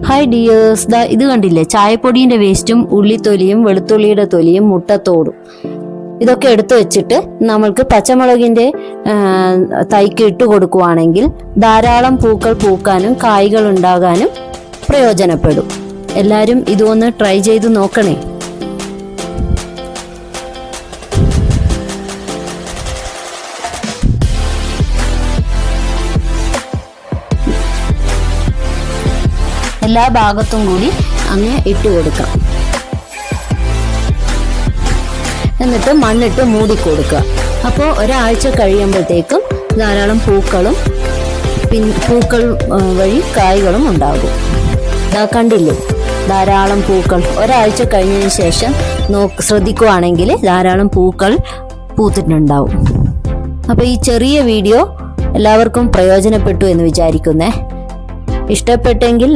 Hi dears, ഇത് കണ്ടില്ലേ, ചായപ്പൊടിയുടെ വേസ്റ്റും ഉള്ളിത്തൊലിയും വെളുത്തുള്ളിയുടെ തൊലിയും മുട്ടത്തോടും ഇതൊക്കെ എടുത്തു വെച്ചിട്ട് നമ്മൾക്ക് പച്ചമുളകിന്റെ തൈക്ക് ഇട്ട് കൊടുക്കുവാണെങ്കിൽ ധാരാളം പൂക്കൾ പൂക്കാനും കായ്കൾ ഉണ്ടാകാനും പ്രയോജനപ്പെടും. എല്ലാവരും ഇതൊന്ന് ട്രൈ ചെയ്ത് നോക്കണേ. എല്ലാ ഭാഗത്തും കൂടി അങ്ങനെ ഇട്ട് കൊടുക്കാം. എന്നിട്ട് മണ്ണിട്ട് മൂടിക്കൊടുക്കുക. അപ്പോൾ ഒരാഴ്ച കഴിയുമ്പോഴത്തേക്കും ധാരാളം പൂക്കളും പൂക്കൾ വഴി കായ്കളും ഉണ്ടാകും. കണ്ടില്ലേ, ധാരാളം പൂക്കൾ. ഒരാഴ്ച കഴിഞ്ഞതിന് ശേഷം ശ്രദ്ധിക്കുവാണെങ്കിൽ ധാരാളം പൂക്കൾ പൂത്തിട്ടുണ്ടാവും. അപ്പോൾ ഈ ചെറിയ വീഡിയോ എല്ലാവർക്കും പ്രയോജനപ്പെട്ടു എന്ന് വിചാരിക്കുന്നേ. ഇഷ്ടപ്പെട്ടെങ്കിൽ